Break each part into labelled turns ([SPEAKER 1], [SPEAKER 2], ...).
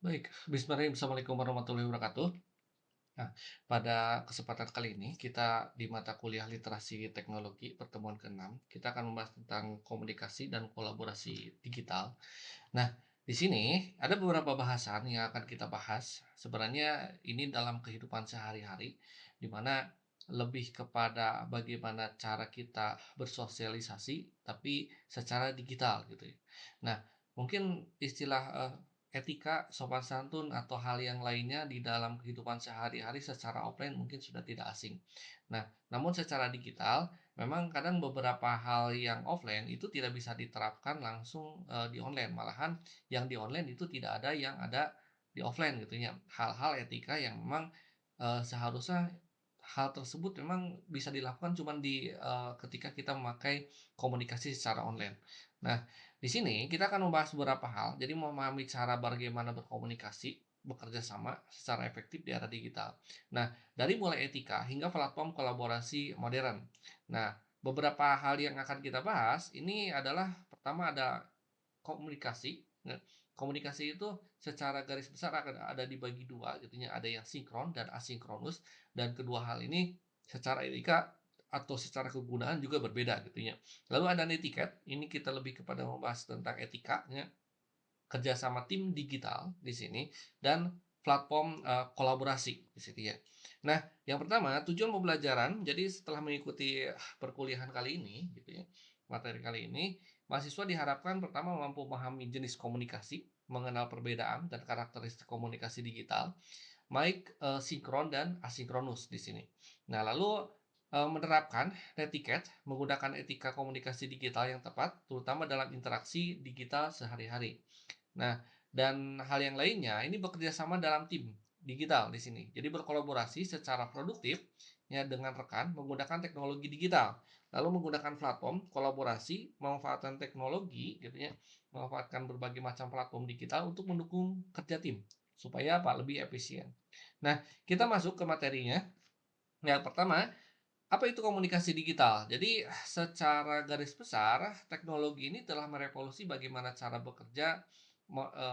[SPEAKER 1] Baik, bismillahirrahmanirrahim. Assalamualaikum warahmatullahi wabarakatuh. Nah, pada kesempatan kali ini kita di mata kuliah literasi teknologi pertemuan ke-6, kita akan membahas tentang komunikasi dan kolaborasi digital. Nah, di sini ada beberapa bahasan yang akan kita bahas. Sebenarnya ini dalam kehidupan sehari-hari, di mana lebih kepada bagaimana cara kita bersosialisasi, tapi secara digital gitu ya. Nah, mungkin istilah etika, sopan santun, atau hal yang lainnya di dalam kehidupan sehari-hari secara offline mungkin sudah tidak asing. Nah, namun secara digital memang kadang beberapa hal yang offline itu tidak bisa diterapkan langsung, di online, malahan yang di online itu tidak ada yang ada di offline gitu ya. Hal-hal etika yang memang, seharusnya hal tersebut memang bisa dilakukan cuman di, ketika kita memakai komunikasi secara online. Nah, di sini kita akan membahas beberapa hal, jadi memahami cara bagaimana berkomunikasi, bekerja sama secara efektif di era digital. Nah, dari mulai etika hingga platform kolaborasi modern. Nah, beberapa hal yang akan kita bahas ini adalah pertama ada komunikasi. Nah, komunikasi itu secara garis besar akan ada dibagi dua gitu ya, ada yang sinkron dan asinkronus dan kedua hal ini secara etika atau secara kegunaan juga berbeda gitu ya. Lalu ada netiquette, ini kita lebih kepada membahas tentang etikanya, kerjasama tim digital di sini dan platform, kolaborasi di sini ya. Nah, yang pertama tujuan pembelajaran, jadi setelah mengikuti perkuliahan kali ini gitu ya, materi kali ini, mahasiswa diharapkan pertama mampu memahami jenis komunikasi, mengenal perbedaan dan karakteristik komunikasi digital, baik, sinkron dan asinkronus di sini. Nah, lalu, menerapkan netiquette, menggunakan etika komunikasi digital yang tepat, terutama dalam interaksi digital sehari-hari. Nah, dan hal yang lainnya ini bekerja sama dalam tim digital di sini. Jadi berkolaborasi secara produktif ya dengan rekan menggunakan teknologi digital. Lalu menggunakan platform kolaborasi, memanfaatkan teknologi gitu ya, memanfaatkan berbagai macam platform digital untuk mendukung kerja tim supaya apa? Lebih efisien. Nah, kita masuk ke materinya. Yang pertama, apa itu komunikasi digital? Jadi secara garis besar, teknologi ini telah merevolusi bagaimana cara bekerja,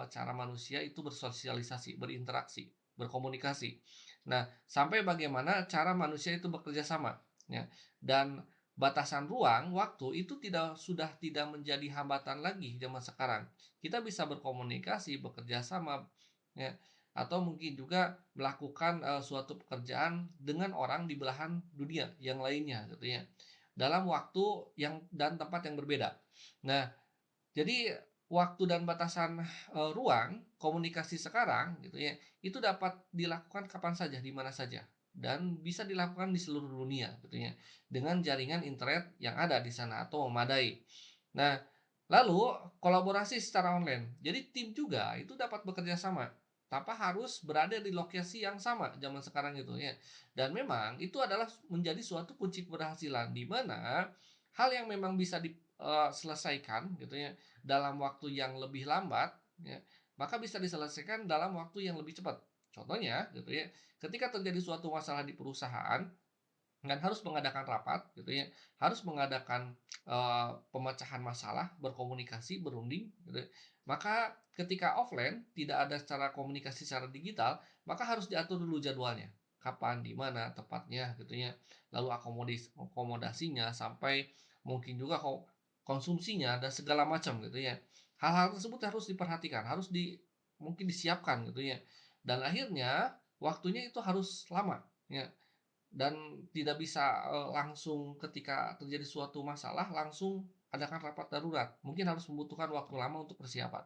[SPEAKER 1] cara manusia itu bersosialisasi, berinteraksi, berkomunikasi. Nah, sampai bagaimana cara manusia itu bekerja sama, ya. Dan batasan ruang, waktu itu sudah tidak menjadi hambatan lagi zaman sekarang. Kita bisa berkomunikasi, bekerja sama, ya, atau mungkin juga melakukan, suatu pekerjaan dengan orang di belahan dunia yang lainnya gitu ya, dalam waktu yang dan tempat yang berbeda. Nah, jadi waktu dan batasan, ruang komunikasi sekarang gitu ya, itu dapat dilakukan kapan saja, di mana saja, dan bisa dilakukan di seluruh dunia gitu ya, dengan jaringan internet yang ada di sana atau memadai. Nah, lalu kolaborasi secara online. Jadi tim juga itu dapat bekerja sama, tanpa harus berada di lokasi yang sama zaman sekarang itu ya. Dan memang itu adalah menjadi suatu kunci keberhasilan, di mana hal yang memang bisa selesaikan gitu ya, dalam waktu yang lebih lambat ya, maka bisa diselesaikan dalam waktu yang lebih cepat. Contohnya gitu ya, ketika terjadi suatu masalah di perusahaan dan harus mengadakan rapat gitu ya, harus mengadakan, pemecahan masalah, berkomunikasi, berunding gitu ya. Maka ketika offline tidak ada secara komunikasi secara digital, maka harus diatur dulu jadwalnya. Kapan, di mana, tepatnya gitu ya. Lalu akomodasinya sampai mungkin juga konsumsinya dan segala macam gitu ya. Hal-hal tersebut harus diperhatikan, harus mungkin disiapkan gitu ya. Dan akhirnya waktunya itu harus lama ya. Dan tidak bisa, langsung ketika terjadi suatu masalah langsung adakan rapat darurat, mungkin harus membutuhkan waktu lama untuk persiapan.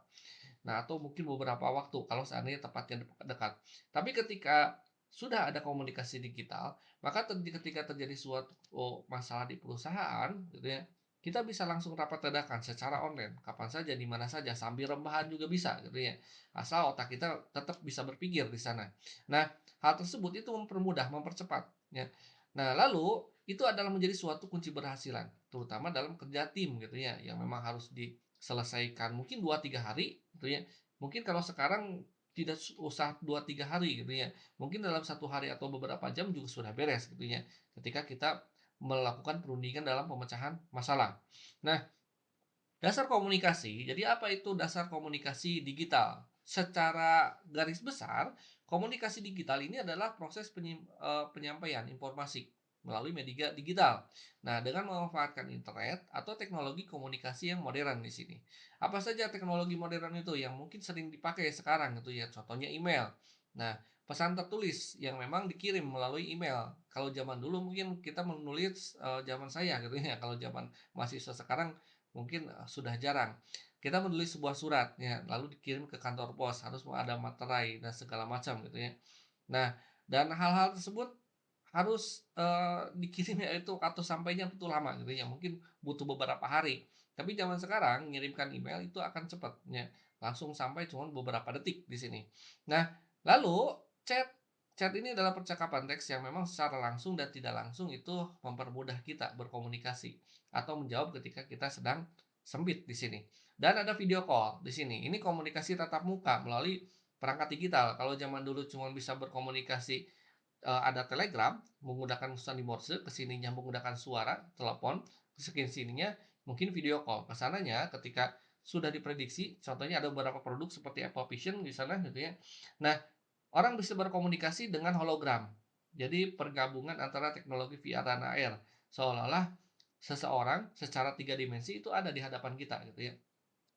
[SPEAKER 1] Nah, atau mungkin beberapa waktu kalau seandainya tempatnya dekat. Tapi ketika sudah ada komunikasi digital, maka ketika terjadi suatu masalah di perusahaan gitu ya, kita bisa langsung rapat dadakan secara online, kapan saja, di mana saja, sambil rebahan juga bisa gitu ya. Asal otak kita tetap bisa berpikir di sana. Nah, hal tersebut itu mempermudah, mempercepat ya. Nah, lalu itu adalah menjadi suatu kunci berhasilan, terutama dalam kerja tim gitu ya, yang memang harus diselesaikan mungkin 2 3 hari gitu ya. Mungkin kalau sekarang tidak usah 2 3 hari gitu ya, mungkin dalam satu hari atau beberapa jam juga sudah beres gitu ya, ketika kita melakukan perundingan dalam pemecahan masalah. Nah, dasar komunikasi, jadi apa itu dasar komunikasi digital? secara garis besar, komunikasi digital ini adalah proses penyampaian informasi melalui media digital. Nah, dengan memanfaatkan internet atau teknologi komunikasi yang modern di sini. Apa saja teknologi modern itu yang mungkin sering dipakai sekarang gitu ya, contohnya email. Nah, pesan tertulis yang memang dikirim melalui email. Kalau zaman dulu mungkin kita menulis, zaman saya gitu ya, kalau zaman mahasiswa sekarang mungkin, sudah jarang. Kita menulis sebuah surat ya, lalu dikirim ke kantor pos, harus ada materai dan segala macam gitu ya. Nah, dan hal-hal tersebut harus, dikirimnya itu atau sampainya itu lama gitu ya, mungkin butuh beberapa hari. Tapi zaman sekarang ngirimkan email itu akan cepat ya, langsung sampai cuma beberapa detik di sini. Nah, lalu chat. Chat ini adalah percakapan teks yang memang secara langsung dan tidak langsung itu mempermudah kita berkomunikasi atau menjawab ketika kita sedang sempit di sini. Dan ada video call di sini. Ini komunikasi tatap muka melalui perangkat digital. Kalau zaman dulu cuma bisa berkomunikasi, ada Telegram menggunakan sandi Morse, ke sininya menggunakan suara, telepon, ke sininya mungkin video call. Ke sananya ketika sudah diprediksi, contohnya ada beberapa produk seperti Apple Vision di sana gitu ya. Nah, orang bisa berkomunikasi dengan hologram. Jadi pergabungan antara teknologi VR dan AR. Seolah-olah seseorang secara 3 dimensi itu ada di hadapan kita gitu ya.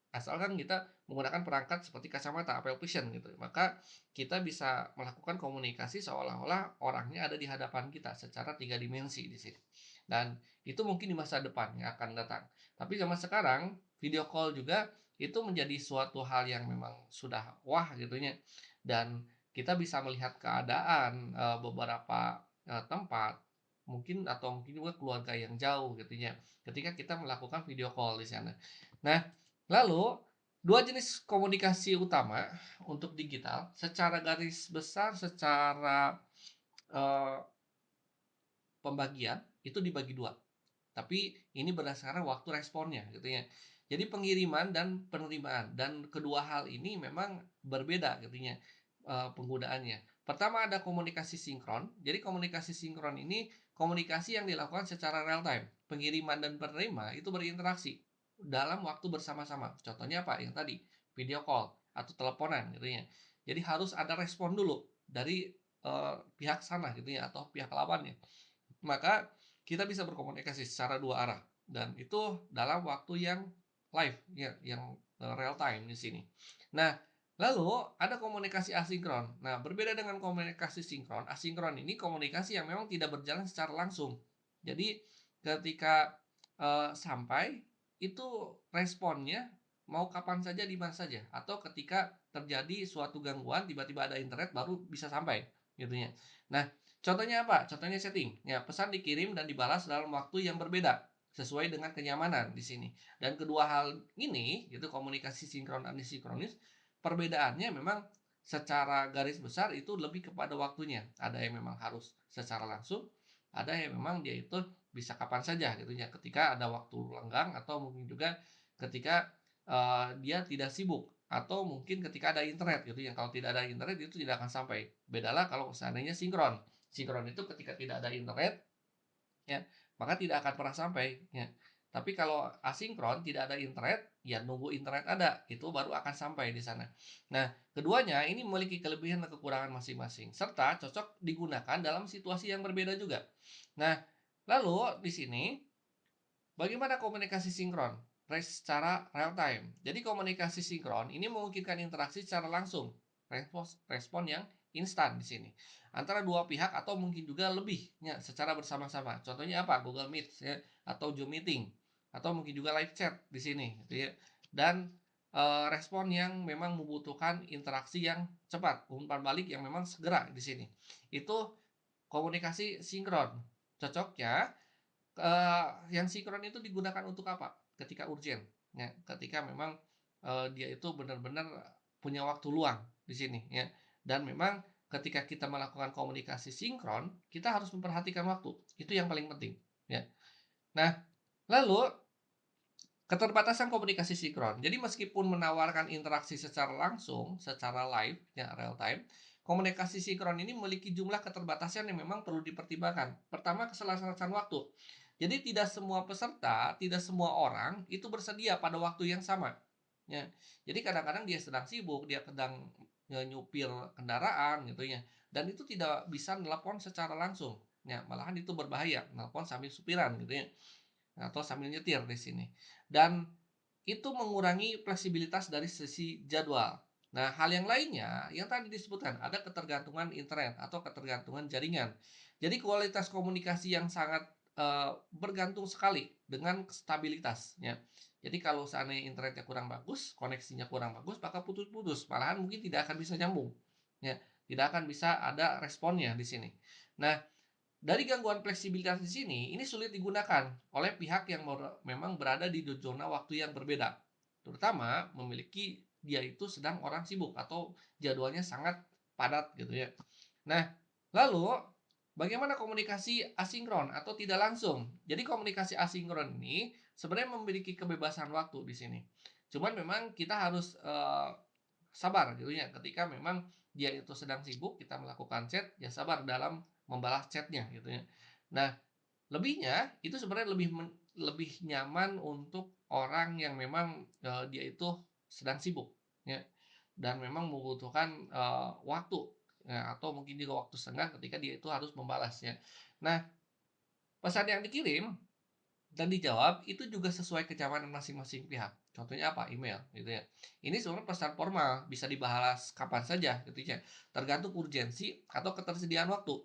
[SPEAKER 1] Asalkan kita menggunakan perangkat seperti kacamata Apple Vision gitu, maka kita bisa melakukan komunikasi seolah-olah orangnya ada di hadapan kita secara 3 dimensi di sini. Dan itu mungkin di masa depan yang akan datang. Tapi zaman sekarang, video call juga itu menjadi suatu hal yang memang sudah wah gitunya. Dan kita bisa melihat keadaan, beberapa, tempat, mungkin atau mungkin juga keluarga yang jauh gitu ya, ketika kita melakukan video call di sana. Nah, lalu, 2 jenis komunikasi utama untuk digital secara garis besar, secara, eee, pembagian itu dibagi 2. Tapi ini berdasarkan waktu responnya gitu ya. Jadi pengiriman dan penerimaan dan kedua hal ini memang berbeda gitu ya, penggunaannya. Pertama ada komunikasi sinkron. Jadi komunikasi sinkron ini komunikasi yang dilakukan secara real time. Pengiriman dan penerima itu berinteraksi dalam waktu bersama-sama. Contohnya apa? Yang tadi, video call atau teleponan gitu ya. Jadi harus ada respon dulu dari, pihak sana gitu ya atau pihak lawannya. Maka kita bisa berkomunikasi secara dua arah dan itu dalam waktu yang live ya, yang, real time di sini. Nah, lalu ada komunikasi asinkron. Nah, berbeda dengan komunikasi sinkron, asinkron ini komunikasi yang memang tidak berjalan secara langsung. Jadi ketika, sampai itu responnya mau kapan saja, di mana saja, atau ketika terjadi suatu gangguan tiba-tiba ada internet baru bisa sampai, gitu ya. Nah, contohnya apa? Contohnya setting. Ya, pesan dikirim dan dibalas dalam waktu yang berbeda, sesuai dengan kenyamanan di sini. Dan kedua hal ini, gitu, komunikasi sinkron dan asinkronis, perbedaannya memang secara garis besar itu lebih kepada waktunya. Ada yang memang harus secara langsung, ada yang memang dia itu bisa kapan saja gitu ya, ketika ada waktu lenggang atau mungkin juga ketika, dia tidak sibuk atau mungkin ketika ada internet gitu yang kalau tidak ada internet itu tidak akan sampai. Bedalah kalau seandainya sinkron. Sinkron itu ketika tidak ada internet, ya, maka tidak akan pernah sampai, ya. Tapi kalau asinkron tidak ada internet, ya nunggu internet ada, itu baru akan sampai di sana. Nah, keduanya ini memiliki kelebihan dan kekurangan masing-masing, serta cocok digunakan dalam situasi yang berbeda juga. Nah, lalu di sini bagaimana komunikasi sinkron? Secara real time. Jadi komunikasi sinkron ini memungkinkan interaksi secara langsung, respon yang instan di sini antara dua pihak atau mungkin juga lebih ya, secara bersama-sama. Contohnya apa? Google Meet ya, atau Zoom Meeting atau mungkin juga live chat di sini gitu ya. Dan respon yang memang membutuhkan interaksi yang cepat, umpan balik yang memang segera di sini. Itu komunikasi sinkron. Cocoknya yang sinkron itu digunakan untuk apa? Ketika urgent, ya, ketika memang, dia itu benar-benar punya waktu luang di sini, ya. Dan memang ketika kita melakukan komunikasi sinkron, kita harus memperhatikan waktu, itu yang paling penting, ya. Nah, lalu keterbatasan komunikasi sinkron. Jadi meskipun menawarkan interaksi secara langsung, secara live, ya real time, komunikasi sinkron ini memiliki jumlah keterbatasan yang memang perlu dipertimbangkan. Pertama, keselarasan waktu. Jadi tidak semua peserta, tidak semua orang itu bersedia pada waktu yang sama. ya. Jadi kadang-kadang dia sedang sibuk, dia sedang nyupir kendaraan gitu ya, dan itu tidak bisa nelpon secara langsung, ya, malahan itu berbahaya, nelpon sambil supiran gitu ya, atau sambil nyetir di sini. Dan itu mengurangi fleksibilitas dari sisi jadwal. Nah, hal yang lainnya yang tadi disebutkan, ada ketergantungan internet atau ketergantungan jaringan. Jadi kualitas komunikasi yang sangat bergantung sekali dengan stabilitas, ya. Jadi kalau seandainya internetnya kurang bagus, koneksinya kurang bagus, maka putus-putus, malahan mungkin tidak akan bisa nyambung, ya. Tidak akan bisa ada responnya di sini. Nah, dari gangguan fleksibilitas di sini, ini sulit digunakan oleh pihak yang memang berada di zona waktu yang berbeda. Terutama memiliki dia itu sedang orang sibuk atau jadwalnya sangat padat gitu ya. Nah, lalu bagaimana komunikasi asinkron atau tidak langsung? Jadi komunikasi asinkron ini sebenarnya memiliki kebebasan waktu di sini. Cuman memang kita harus sabar gitu ya, ketika memang dia itu sedang sibuk, kita melakukan chat, ya sabar dalam membalas chatnya gitu ya. Nah, lebihnya itu sebenarnya lebih nyaman untuk orang yang memang, dia itu sedang sibuk, ya, dan memang membutuhkan, waktu, ya, atau mungkin juga waktu senggang ketika dia itu harus membalasnya. Nah, pesan yang dikirim dan dijawab itu juga sesuai kenyamanan masing-masing pihak. Contohnya apa? Email gitu ya. Ini sebenarnya pesan formal, bisa dibahas kapan saja gitu ya, tergantung urgensi atau ketersediaan waktu.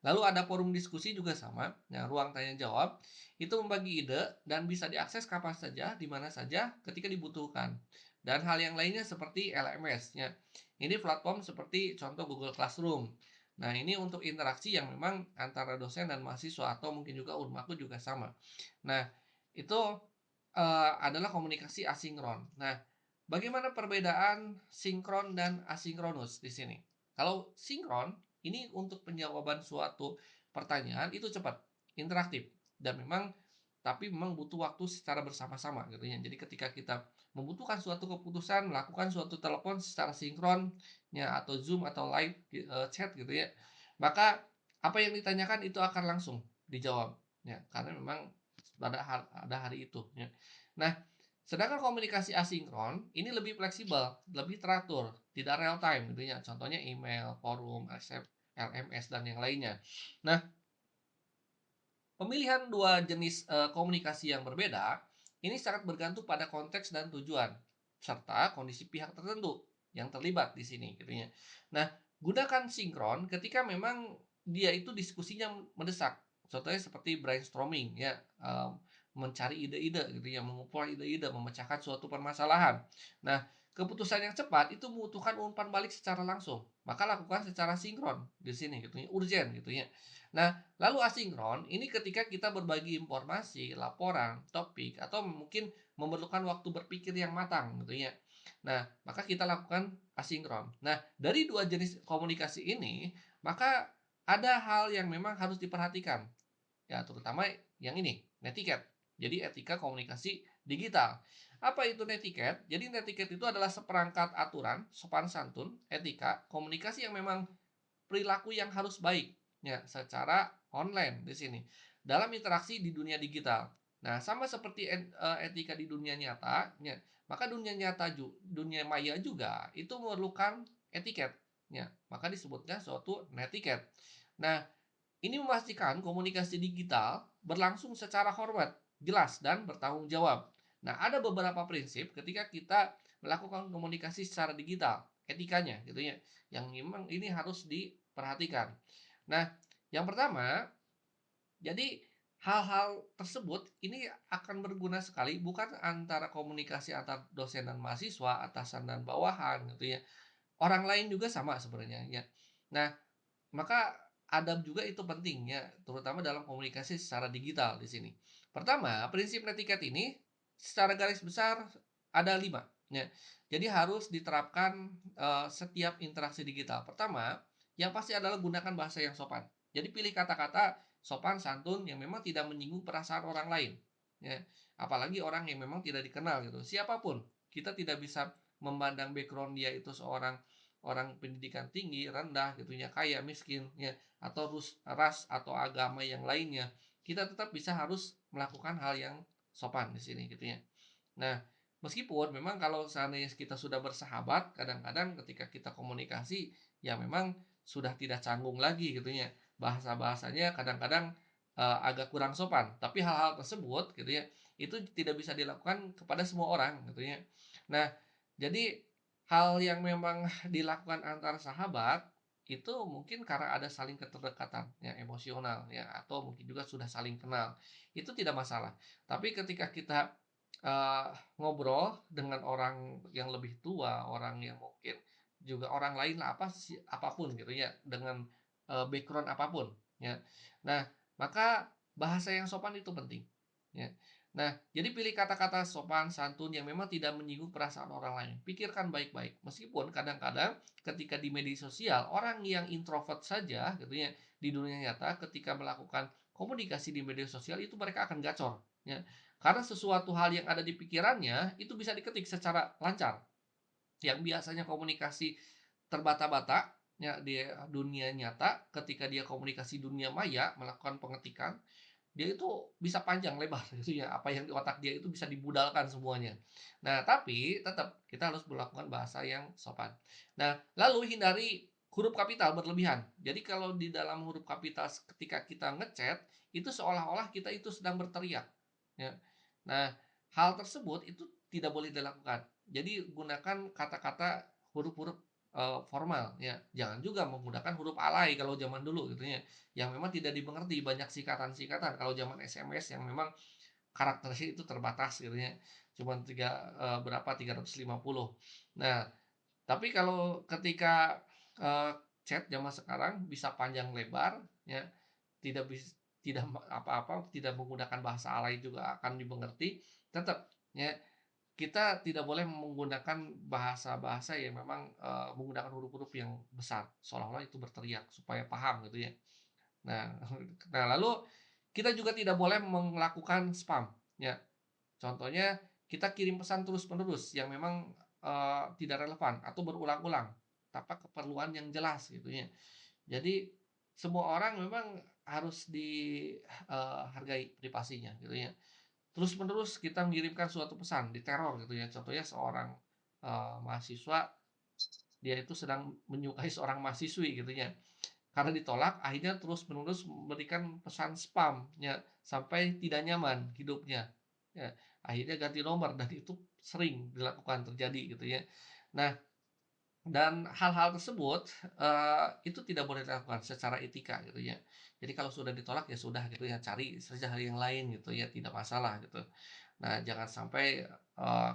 [SPEAKER 1] Lalu ada forum diskusi juga sama, nah ruang tanya jawab itu membagi ide dan bisa diakses kapan saja, di mana saja ketika dibutuhkan. Dan hal yang lainnya seperti LMS, ya. Ini platform seperti contoh Google Classroom. Nah, ini untuk interaksi yang memang antara dosen dan mahasiswa atau mungkin juga Unmaku juga sama. Nah, itu adalah komunikasi asinkron. Nah, bagaimana perbedaan sinkron dan asinkronus di sini? Kalau sinkron, ini untuk penjawaban suatu pertanyaan itu cepat, interaktif, dan memang butuh waktu secara bersama-sama gitu ya. Jadi ketika kita membutuhkan suatu keputusan, melakukan suatu telepon secara sinkron ya atau Zoom atau live chat gitu ya, maka apa yang ditanyakan itu akan langsung dijawab ya, karena memang ada hari itu ya. Nah, sedangkan komunikasi asinkron ini lebih fleksibel, lebih teratur, tidak real time gitu ya. Contohnya email, forum, LMS dan yang lainnya. Nah, pemilihan dua jenis komunikasi yang berbeda ini sangat bergantung pada konteks dan tujuan serta kondisi pihak tertentu yang terlibat di sini gitu ya. Nah, gunakan sinkron ketika memang dia itu diskusinya mendesak. Contohnya seperti brainstorming ya, mencari ide-ide gitu ya, mengumpul ide-ide, memecahkan suatu permasalahan. Nah, keputusan yang cepat itu membutuhkan umpan balik secara langsung. Maka lakukan secara sinkron di sini gitu ya, urgent gitu ya. Nah, lalu asinkron ini ketika kita berbagi informasi, laporan, topik, atau mungkin memerlukan waktu berpikir yang matang gitu ya. Nah, maka kita lakukan asinkron. Nah, dari dua jenis komunikasi ini, maka ada hal yang memang harus diperhatikan. Ya, terutama yang ini, netiquette. Jadi etika komunikasi digital. Apa itu netiquette? Jadi netiquette itu adalah seperangkat aturan, sopan santun, etika, komunikasi yang memang perilaku yang harus baik ya secara online di sini dalam interaksi di dunia digital. Nah, sama seperti etika di dunia nyata, ya, maka dunia maya juga itu memerlukan etiket, ya. Maka disebutnya suatu netiquette. Nah, ini memastikan komunikasi digital berlangsung secara hormat, jelas, dan bertanggung jawab. Nah, ada beberapa prinsip ketika kita melakukan komunikasi secara digital, etikanya gitu ya, yang memang ini harus diperhatikan. Nah, yang pertama, jadi hal-hal tersebut ini akan berguna sekali bukan antara komunikasi antar dosen dan mahasiswa, atasan dan bawahan gitu ya. Orang lain juga sama sebenarnya ya. Nah, maka adab juga itu penting ya, terutama dalam komunikasi secara digital di sini. Pertama, prinsip netiquette ini secara garis besar ada 5 ya. Jadi harus diterapkan setiap interaksi digital. Pertama, yang pasti adalah gunakan bahasa yang sopan. Jadi pilih kata-kata sopan santun yang memang tidak menyinggung perasaan orang lain. Ya, apalagi orang yang memang tidak dikenal gitu. Siapapun, kita tidak bisa memandang background dia itu seorang orang pendidikan tinggi, rendah gitu ya, kaya, miskin ya, atau ras atau agama yang lainnya, kita tetap bisa harus melakukan hal yang sopan di sini gitu ya. Nah, Meskipun memang kalau seandainya kita sudah bersahabat, kadang-kadang ketika kita komunikasi, ya memang sudah tidak canggung lagi gitu ya. Bahasa-bahasanya kadang-kadang, agak kurang sopan. Tapi hal-hal tersebut gitu ya, itu tidak bisa dilakukan kepada semua orang gitu ya. Nah, jadi hal yang memang dilakukan antar sahabat, itu mungkin karena ada saling keterikatan ya emosional ya, atau mungkin juga sudah saling kenal, itu tidak masalah. Tapi ketika kita, ngobrol dengan orang yang lebih tua, orang yang mungkin juga orang lain lah, apapun gitu ya, dengan, background apapun ya. Nah, maka bahasa yang sopan itu penting, ya. Nah, jadi pilih kata-kata sopan, santun yang memang tidak menyinggung perasaan orang lain. Pikirkan baik-baik, meskipun kadang-kadang ketika di media sosial, orang yang introvert saja gitu ya, di dunia nyata ketika melakukan komunikasi di media sosial itu mereka akan gacor, ya. Karena sesuatu hal yang ada di pikirannya, itu bisa diketik secara lancar. Yang biasanya komunikasi terbata-bata, ya di dunia nyata, ketika dia komunikasi dunia maya, melakukan pengetikan, dia itu bisa panjang lebar gitu ya, apa yang di otak dia itu bisa dibudalkan semuanya. Nah, tapi tetap kita harus melakukan bahasa yang sopan. Nah, lalu hindari huruf kapital berlebihan. Jadi kalau di dalam huruf kapital ketika kita ngechat, itu seolah-olah kita itu sedang berteriak, ya. Nah, hal tersebut itu tidak boleh dilakukan. Jadi gunakan kata-kata huruf-huruf, formal ya, jangan juga menggunakan huruf alay kalau zaman dulu gitu ya. Yang memang tidak dimengerti, banyak singkatan-singkatan kalau zaman SMS yang memang karakternya itu terbatas gitu ya, cuman berapa, 350. Nah, tapi kalau ketika, chat zaman sekarang bisa panjang lebar ya, tidak apa-apa, tidak menggunakan bahasa alay juga akan dimengerti, tetap ya kita tidak boleh menggunakan bahasa-bahasa yang memang, menggunakan huruf-huruf yang besar, seolah-olah itu berteriak supaya paham gitu ya. Nah nah lalu kita juga tidak boleh melakukan spam, ya. Contohnya kita kirim pesan terus-menerus yang memang, tidak relevan atau berulang-ulang tanpa keperluan yang jelas gitu ya. Jadi semua orang memang harus hargai privasinya gitu ya. Terus-menerus kita mengirimkan suatu pesan, diteror gitu ya. Contohnya seorang, mahasiswa, dia itu sedang menyukai seorang mahasiswi gitu ya. Karena ditolak, akhirnya terus-menerus memberikan pesan spam, ya, sampai tidak nyaman hidupnya, ya. Akhirnya ganti nomor dan itu sering dilakukan, terjadi gitu ya. Nah, dan hal-hal tersebut, itu tidak boleh dilakukan secara etika gitu ya. Jadi kalau sudah ditolak, ya sudah gitu ya, cari saja hal yang lain gitu ya, tidak masalah gitu. Nah, jangan sampai,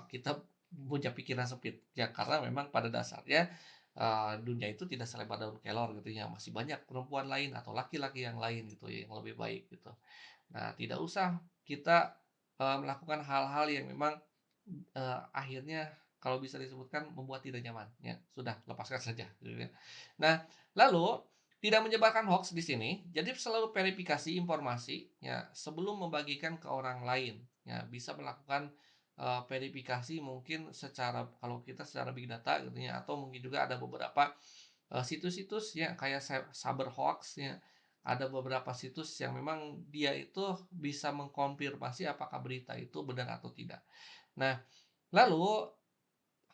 [SPEAKER 1] kita punya pikiran sempit, ya karena memang pada dasarnya, dunia itu tidak selebar daun kelor gitu ya, masih banyak perempuan lain atau laki-laki yang lain gitu ya, yang lebih baik gitu. Nah, tidak usah kita, melakukan hal-hal yang memang, akhirnya kalau bisa disebutkan membuat tidak nyaman, ya sudah lepaskan saja gitu ya. Nah, lalu tidak menyebarkan hoaks di sini, jadi selalu verifikasi informasi ya sebelum membagikan ke orang lain, ya bisa melakukan, verifikasi mungkin secara kalau kita secara big data gitu ya, atau mungkin juga ada beberapa, situs-situs ya kayak Cyberhoax ya, ada beberapa situs yang memang dia itu bisa mengkonfirmasi apakah berita itu benar atau tidak. Nah, lalu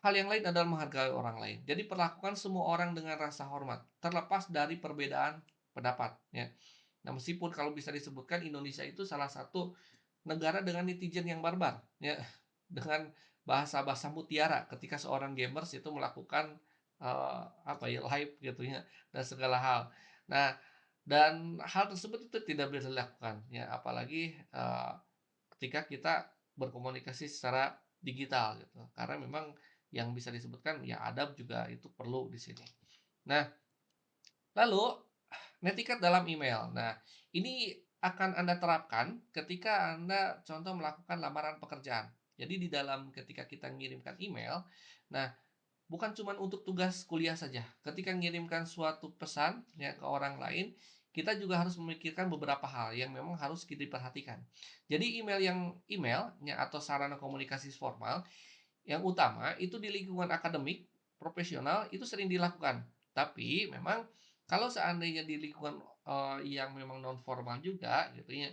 [SPEAKER 1] hal yang lain adalah menghargai orang lain. Jadi perlakukan semua orang dengan rasa hormat, terlepas dari perbedaan pendapat, ya. Nah, meskipun kalau bisa disebutkan Indonesia itu salah satu negara dengan netizen yang barbar, ya. Dengan bahasa-bahasa mutiara ketika seorang gamers itu melakukan, apa ya, live gitu ya, dan segala hal. Nah, dan hal tersebut itu tidak bisa dilakukan, ya, apalagi, ketika kita berkomunikasi secara digital gitu. Karena memang yang bisa disebutkan ya adab juga itu perlu di sini. Nah, lalu netiquette dalam email. Nah, ini akan Anda terapkan ketika Anda contoh melakukan lamaran pekerjaan. Jadi di dalam ketika kita mengirimkan email, nah bukan cuma untuk tugas kuliah saja. Ketika mengirimkan suatu pesan ya ke orang lain, kita juga harus memikirkan beberapa hal yang memang harus kita perhatikan. Jadi emailnya atau sarana komunikasi formal yang utama itu di lingkungan akademik, profesional itu sering dilakukan. Tapi memang kalau seandainya di lingkungan, yang memang non formal juga gitu ya,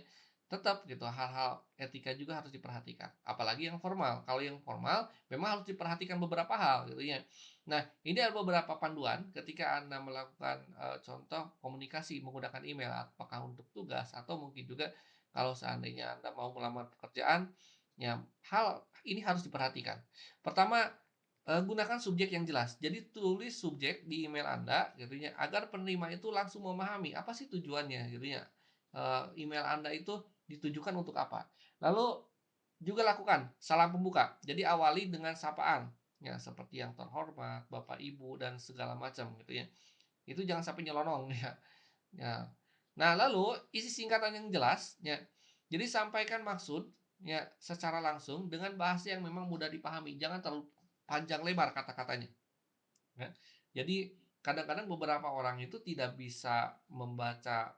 [SPEAKER 1] tetap gitu hal-hal etika juga harus diperhatikan, apalagi yang formal. Kalau yang formal memang harus diperhatikan beberapa hal gitu ya. Nah, ini ada beberapa panduan ketika Anda melakukan, contoh komunikasi menggunakan email, apakah untuk tugas atau mungkin juga kalau seandainya Anda mau melamar pekerjaan, ya hal ini harus diperhatikan. Pertama, gunakan subjek yang jelas. Jadi tulis subjek di email Anda gitu ya, agar penerima itu langsung memahami apa sih tujuannya gitu ya. Email Anda itu ditujukan untuk apa. Lalu juga lakukan salam pembuka. Jadi awali dengan sapaan, ya seperti yang terhormat, Bapak, Ibu, dan segala macam gitu ya. Itu jangan sampai nyelonong ya. Ya. Nah, lalu isi singkatan yang jelas ya. Jadi sampaikan maksud ya secara langsung dengan bahasa yang memang mudah dipahami. Jangan terlalu panjang lebar kata-katanya. Ya. Jadi kadang-kadang beberapa orang itu tidak bisa membaca,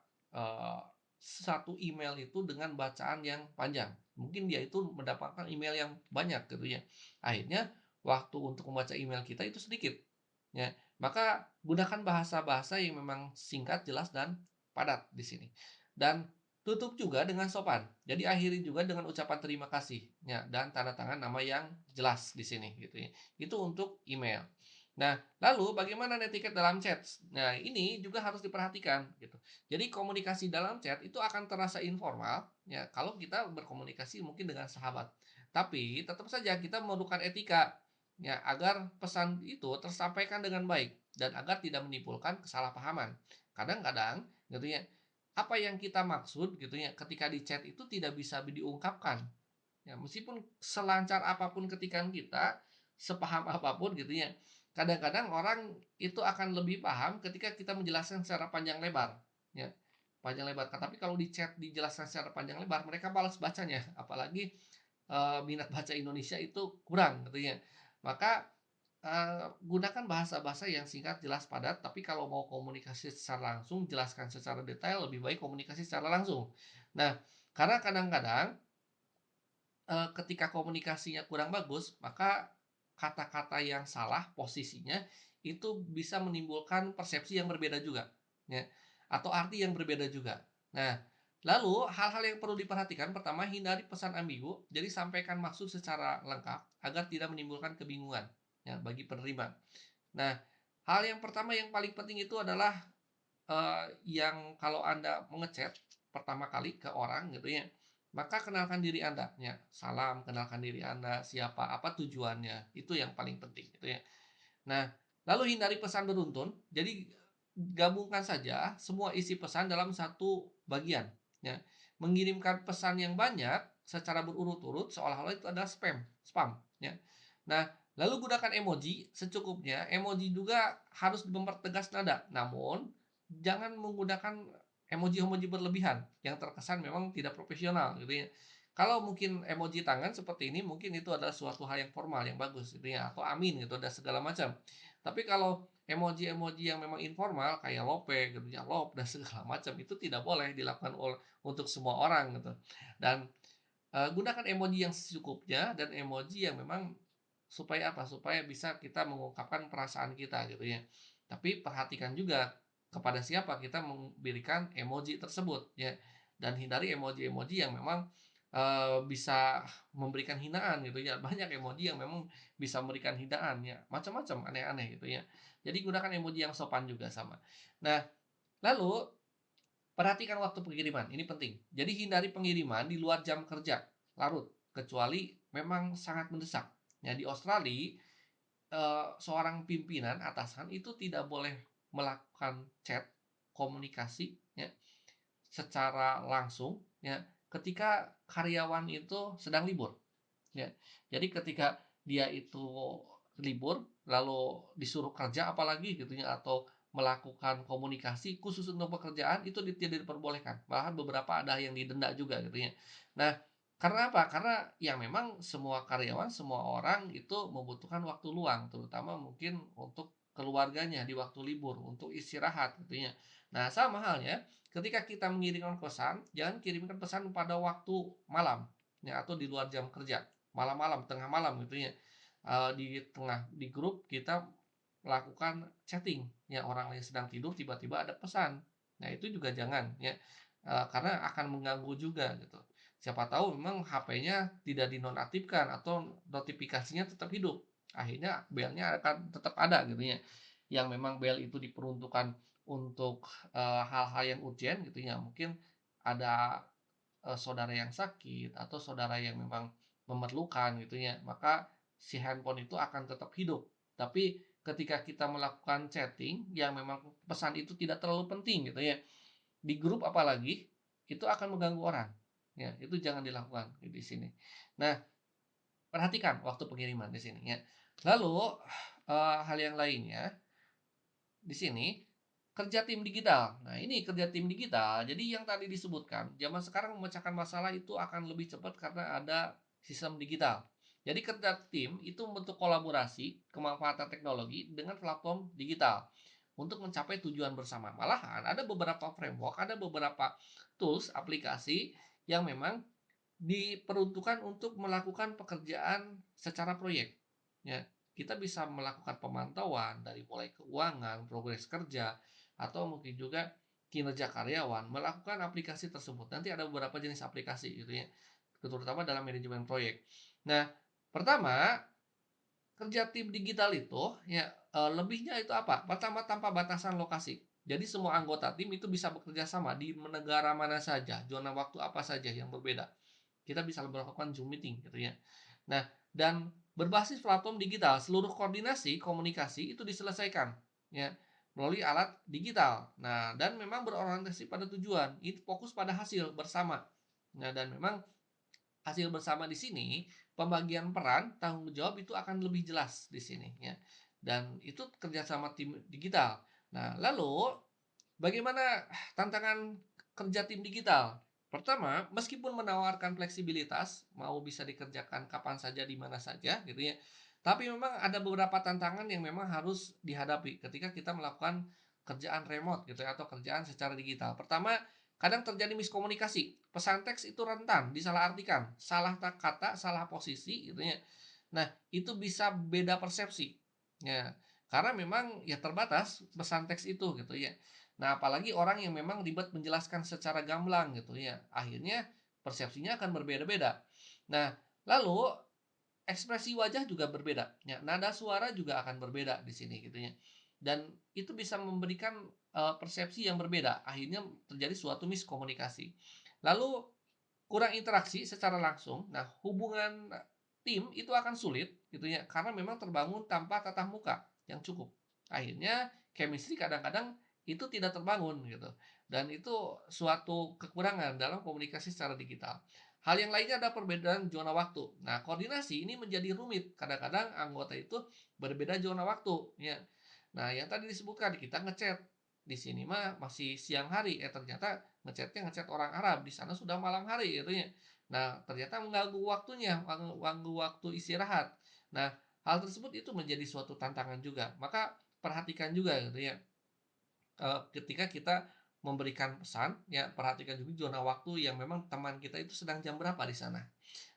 [SPEAKER 1] satu email itu dengan bacaan yang panjang. Mungkin dia itu mendapatkan email yang banyak gitu ya. Akhirnya waktu untuk membaca email kita itu sedikit, ya. Maka gunakan bahasa-bahasa yang memang singkat, jelas, dan padat di sini. Dan tutup juga dengan sopan. Jadi akhiri juga dengan ucapan terima kasih, ya, dan tanda tangan nama yang jelas di sini gitu ya. Itu untuk email. Nah, lalu bagaimana netiquette dalam chat? Nah, ini juga harus diperhatikan gitu. Jadi komunikasi dalam chat itu akan terasa informal ya kalau kita berkomunikasi mungkin dengan sahabat. Tapi tetap saja kita memerlukan etika ya agar pesan itu tersampaikan dengan baik dan agar tidak menimbulkan kesalahpahaman. Kadang-kadang gitu ya, apa yang kita maksud gitu ya ketika di chat itu tidak bisa diungkapkan. Ya, meskipun selancar apapun ketikan kita, sepaham apapun gitu ya, kadang-kadang orang itu akan lebih paham ketika kita menjelaskan secara panjang lebar, ya. Panjang lebar, tapi kalau di chat dijelaskan secara panjang lebar, mereka malas bacanya, apalagi, minat baca Indonesia itu kurang gitu ya. Maka, gunakan bahasa-bahasa yang singkat, jelas, padat, tapi kalau mau komunikasi secara langsung, jelaskan secara detail, lebih baik komunikasi secara langsung. Nah, karena kadang-kadang ketika komunikasinya kurang bagus, maka kata-kata yang salah posisinya itu bisa menimbulkan persepsi yang berbeda juga, ya, atau arti yang berbeda juga. Nah, lalu hal-hal yang perlu diperhatikan, pertama hindari pesan ambigu, jadi sampaikan maksud secara lengkap agar tidak menimbulkan kebingungan, ya, bagi penerima. Nah, hal yang pertama yang paling penting itu adalah, yang kalau Anda pertama kali ke orang gitu ya, maka kenalkan diri Anda, ya. Salam, kenalkan diri Anda, siapa, apa tujuannya, itu yang paling penting gitu ya. Nah, lalu hindari pesan beruntun, jadi gabungkan saja semua isi pesan dalam satu bagian, ya. Mengirimkan pesan yang banyak secara berurut-urut seolah-olah itu adalah spam, ya. Nah, lalu gunakan emoji secukupnya, emoji juga harus mempertegas nada, namun jangan menggunakan emoji-emoji berlebihan yang terkesan memang tidak profesional gitu ya. Kalau mungkin emoji tangan seperti ini mungkin itu adalah suatu hal yang formal, yang bagus gitu ya, atau amin gitu, dan segala macam. Tapi kalau emoji-emoji yang memang informal kayak lope gitu ya, love dan segala macam itu tidak boleh dilakukan untuk semua orang gitu. Dan, gunakan emoji yang secukupnya dan emoji yang memang supaya apa, supaya bisa kita mengungkapkan perasaan kita gitu ya. Tapi perhatikan juga kepada siapa kita memberikan emoji tersebut ya, dan hindari emoji-emoji yang memang, bisa memberikan hinaan gitu ya. Banyak emoji yang memang bisa memberikan hinaan ya, macam-macam, aneh-aneh gitu ya. Jadi gunakan emoji yang sopan juga sama. Nah, lalu perhatikan waktu pengiriman, ini penting. Jadi hindari pengiriman di luar jam kerja larut, kecuali memang sangat mendesak. Ya, di Australia, seorang pimpinan atasan itu tidak boleh melakukan chat, komunikasi ya, secara langsung ya, ketika karyawan itu sedang libur. Ya, jadi ketika dia itu libur, lalu disuruh kerja apalagi gitu ya, atau melakukan komunikasi khusus untuk pekerjaan itu tidak diperbolehkan. Bahkan beberapa ada yang didenda juga gitu ya. Nah, karena apa? Karena ya memang semua karyawan, semua orang itu membutuhkan waktu luang, terutama mungkin untuk keluarganya di waktu libur, untuk istirahat gitu ya. Nah, sama halnya ketika kita mengirimkan pesan, jangan kirimkan pesan pada waktu malam ya, atau di luar jam kerja. Malam-malam, tengah malam gitu ya, di grup kita melakukan chatting, ya orang yang sedang tidur tiba-tiba ada pesan. Nah itu juga jangan ya. karena akan mengganggu juga gitu. Siapa tahu memang HP-nya tidak dinonaktifkan atau notifikasinya tetap hidup. Akhirnya belnya akan tetap ada gitu ya. Yang memang bel itu diperuntukkan untuk, hal-hal yang urgent gitu ya, mungkin ada, saudara yang sakit atau saudara yang memang memerlukan gitu ya, maka si handphone itu akan tetap hidup. Tapi ketika kita melakukan chatting yang memang pesan itu tidak terlalu penting gitu ya, di grup apalagi, itu akan mengganggu orang. Ya, itu jangan dilakukan di sini. Nah, perhatikan waktu pengiriman di sini ya. Lalu, hal yang lainnya di sini, kerja tim digital. Nah, ini kerja tim digital, jadi yang tadi disebutkan, zaman sekarang memecahkan masalah itu akan lebih cepat karena ada sistem digital. Jadi kerja tim itu bentuk kolaborasi, kemanfaatan teknologi dengan platform digital untuk mencapai tujuan bersama. Malahan ada beberapa framework, ada beberapa tools, aplikasi yang memang diperuntukkan untuk melakukan pekerjaan secara proyek. Ya, kita bisa melakukan pemantauan dari mulai keuangan, progres kerja, atau mungkin juga kinerja karyawan, melakukan aplikasi tersebut. Nanti ada beberapa jenis aplikasi gitu ya, terutama dalam manajemen proyek. Nah, pertama, kerja tim digital itu ya, lebihnya itu apa? Pertama, tanpa batasan lokasi. Jadi semua anggota tim itu bisa bekerja sama di negara mana saja, zona waktu apa saja yang berbeda. Kita bisa melakukan Zoom meeting gitu ya. Nah, dan berbasis platform digital, seluruh koordinasi komunikasi itu diselesaikan ya melalui alat digital. Nah, dan memang berorientasi pada tujuan, itu fokus pada hasil bersama. Nah, dan memang hasil bersama di sini, pembagian peran, tanggung jawab itu akan lebih jelas di sini ya. Dan itu kerjasama tim digital. Nah, lalu bagaimana tantangan kerja tim digital? Pertama, meskipun menawarkan fleksibilitas, mau bisa dikerjakan kapan saja, di mana saja, gitu ya. Tapi memang ada beberapa tantangan yang memang harus dihadapi ketika kita melakukan kerjaan remote gitu ya, atau kerjaan secara digital. Pertama, kadang terjadi miskomunikasi. Pesan teks itu rentan disalahartikan, salah kata, salah posisi gitu ya. Nah, itu bisa beda persepsi. Ya, karena memang ya terbatas pesan teks itu gitu ya. Nah, apalagi orang yang memang ribet menjelaskan secara gamblang gitu ya. Akhirnya persepsinya akan berbeda-beda. Nah, lalu ekspresi wajah juga berbeda, ya. Nada suara juga akan berbeda di sini gitu ya. Dan itu bisa memberikan persepsi yang berbeda. Akhirnya terjadi suatu miskomunikasi. Lalu kurang interaksi secara langsung. Nah, hubungan tim itu akan sulit gitu ya karena memang terbangun tanpa tatap muka yang cukup. Akhirnya chemistry kadang-kadang itu tidak terbangun gitu. Dan itu suatu kekurangan dalam komunikasi secara digital. Hal yang lainnya ada perbedaan zona waktu. Nah, koordinasi ini menjadi rumit. Kadang-kadang anggota itu berbeda zona waktu ya. Nah, yang tadi disebutkan kita ngechat di sini mah masih siang hari, ternyata ngechat orang Arab, di sana sudah malam hari gitu ya. Nah, ternyata mengganggu waktunya, mengganggu waktu istirahat. Nah, hal tersebut itu menjadi suatu tantangan juga. Maka perhatikan juga gitu ya, ketika kita memberikan pesan, ya perhatikan juga zona waktu yang memang teman kita itu sedang jam berapa di sana.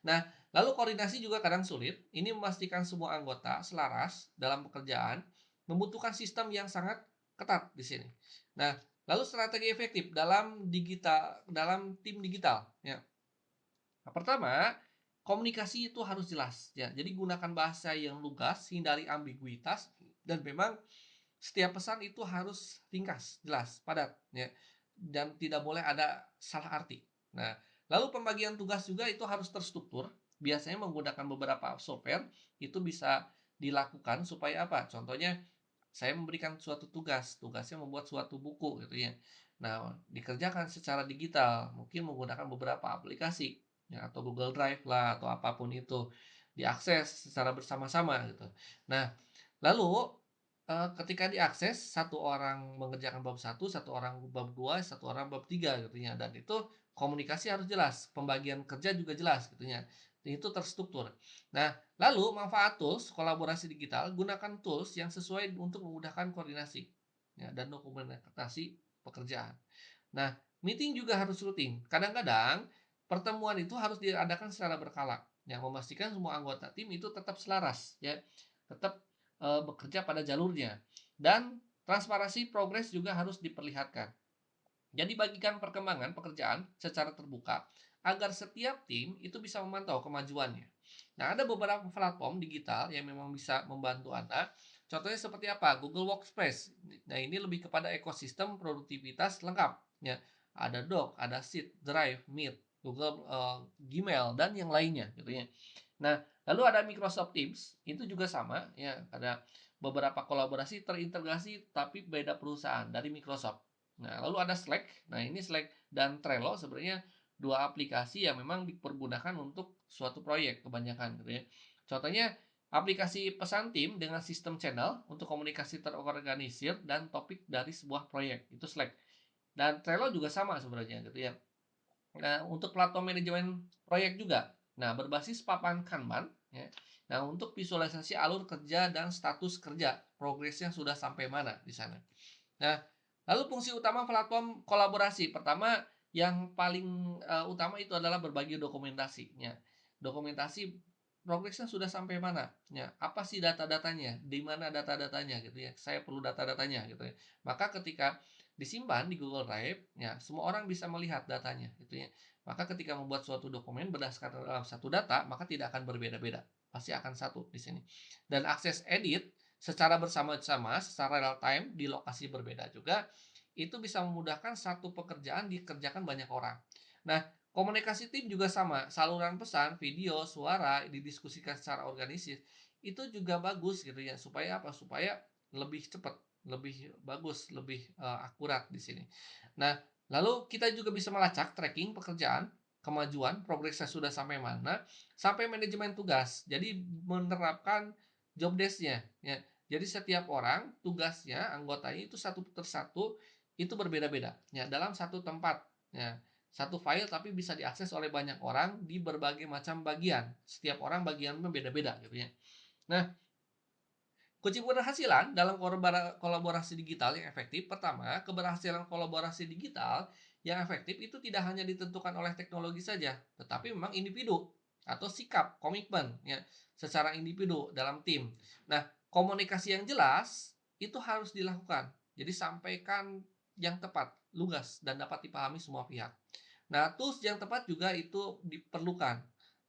[SPEAKER 1] Nah, lalu koordinasi juga kadang sulit. Ini memastikan semua anggota selaras dalam pekerjaan, membutuhkan sistem yang sangat ketat di sini. Nah, lalu strategi efektif dalam tim digital, ya. Nah, pertama, komunikasi itu harus jelas, ya. Jadi gunakan bahasa yang lugas, hindari ambiguitas, dan memang setiap pesan itu harus ringkas, jelas, padat, ya. Dan tidak boleh ada salah arti. Nah, lalu pembagian tugas juga itu harus terstruktur. Biasanya menggunakan beberapa software itu bisa dilakukan supaya apa? Contohnya saya memberikan suatu tugas, tugasnya membuat suatu buku gitu ya. Nah, dikerjakan secara digital, mungkin menggunakan beberapa aplikasi ya atau Google Drive lah atau apapun itu. Diakses secara bersama-sama gitu. Nah, lalu ketika diakses satu orang mengerjakan bab satu orang bab 2 satu orang bab 3 gitu ya. Dan itu komunikasi harus jelas, pembagian kerja juga jelas gitu ya. Itu terstruktur. Nah, lalu manfaat tools kolaborasi digital, gunakan tools yang sesuai untuk memudahkan koordinasi ya, dan dokumentasi pekerjaan. Nah, meeting juga harus rutin. Kadang-kadang pertemuan itu harus diadakan secara berkala, yang memastikan semua anggota tim itu tetap selaras, ya, tetap bekerja pada jalurnya. Dan transparansi progres juga harus diperlihatkan. Jadi bagikan perkembangan pekerjaan secara terbuka agar setiap tim itu bisa memantau kemajuannya. Nah, ada beberapa platform digital yang memang bisa membantu Anda. Contohnya seperti apa? Google Workspace. Nah, ini lebih kepada ekosistem produktivitas lengkap. Ya, ada Doc, ada Sheet, Drive, Meet, Google Gmail dan yang lainnya gitu ya. Nah, lalu ada Microsoft Teams, itu juga sama ya, ada beberapa kolaborasi terintegrasi tapi beda perusahaan dari Microsoft. Nah, lalu ada Slack. Nah, ini Slack dan Trello sebenarnya dua aplikasi yang memang dipergunakan untuk suatu proyek kebanyakan gitu ya. Contohnya aplikasi pesan tim dengan sistem channel untuk komunikasi terorganisir dan topik dari sebuah proyek, itu Slack. Dan Trello juga sama sebenarnya gitu ya. Nah, untuk platform manajemen proyek juga. Nah, berbasis papan Kanban ya. Nah, untuk visualisasi alur kerja dan status kerja, progresnya sudah sampai mana di sana. Nah, lalu fungsi utama platform kolaborasi. Pertama, yang paling, utama itu adalah berbagi dokumentasi, ya. Dokumentasi progresnya sudah sampai mana, ya. Apa sih data-datanya, di mana data-datanya gitu ya, saya perlu data-datanya gitu ya. Maka ketika disimpan di Google Drive, ya, semua orang bisa melihat datanya gitu ya. Maka ketika membuat suatu dokumen berdasarkan dalam satu data, maka tidak akan berbeda-beda, pasti akan satu di sini. Dan akses edit secara bersama-sama, secara real time di lokasi berbeda juga, itu bisa memudahkan satu pekerjaan dikerjakan banyak orang. Nah, komunikasi tim juga sama, saluran pesan, video, suara didiskusikan secara organisir, itu juga bagus gitu ya, supaya apa? Supaya lebih cepat, lebih bagus, lebih akurat di sini. Nah, lalu kita juga bisa melacak tracking pekerjaan, kemajuan, progresnya sudah sampai mana, sampai manajemen tugas. Jadi menerapkan job desk-nya, ya. Jadi setiap orang tugasnya, anggotanya itu satu persatu itu berbeda-beda, ya, dalam satu tempat, ya. Satu file tapi bisa diakses oleh banyak orang di berbagai macam bagian. Setiap orang bagiannya beda-beda gitu ya. Nah, kunci keberhasilan dalam kolaborasi digital yang efektif, pertama, keberhasilan kolaborasi digital yang efektif itu tidak hanya ditentukan oleh teknologi saja, tetapi memang individu atau sikap, komitmen ya, secara individu dalam tim. Nah, komunikasi yang jelas itu harus dilakukan. Jadi sampaikan yang tepat, lugas dan dapat dipahami semua pihak. Nah, tools yang tepat juga itu diperlukan.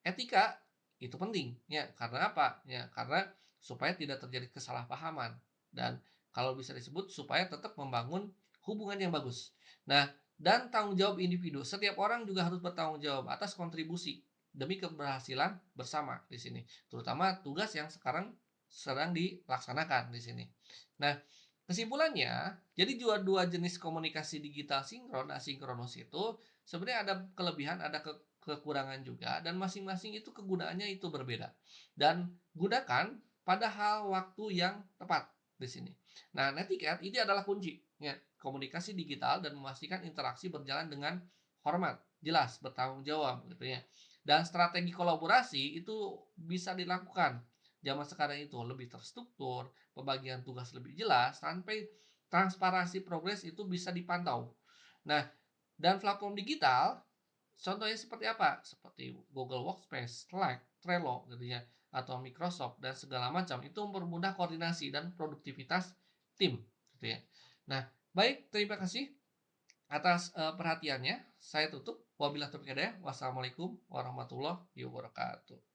[SPEAKER 1] Etika itu penting ya, karena apa? Ya, karena supaya tidak terjadi kesalahpahaman dan kalau bisa disebut supaya tetap membangun hubungan yang bagus. Nah, dan tanggung jawab individu. Setiap orang juga harus bertanggung jawab atas kontribusi demi keberhasilan bersama di sini, terutama tugas yang sekarang sedang dilaksanakan di sini. Nah, kesimpulannya, jadi dua jenis komunikasi digital sinkron asinkronus itu sebenarnya ada kelebihan, ada kekurangan juga dan masing-masing itu kegunaannya itu berbeda. Dan gunakan pada hal waktu yang tepat di sini. Nah, netiquette ini adalah kunci ya, komunikasi digital dan memastikan interaksi berjalan dengan hormat, jelas, bertanggung jawab gitu ya. Dan strategi kolaborasi itu bisa dilakukan zaman sekarang itu lebih terstruktur, pembagian tugas lebih jelas, sampai transparansi progres itu bisa dipantau. Nah, dan platform digital contohnya seperti apa? Seperti Google Workspace, Slack, Trello gitu ya, atau Microsoft dan segala macam itu mempermudah koordinasi dan produktivitas tim gitu ya. Nah, baik, terima kasih atas perhatiannya. Saya tutup. Wabillahi taufiq hidayah. Wassalamualaikum warahmatullahi wabarakatuh.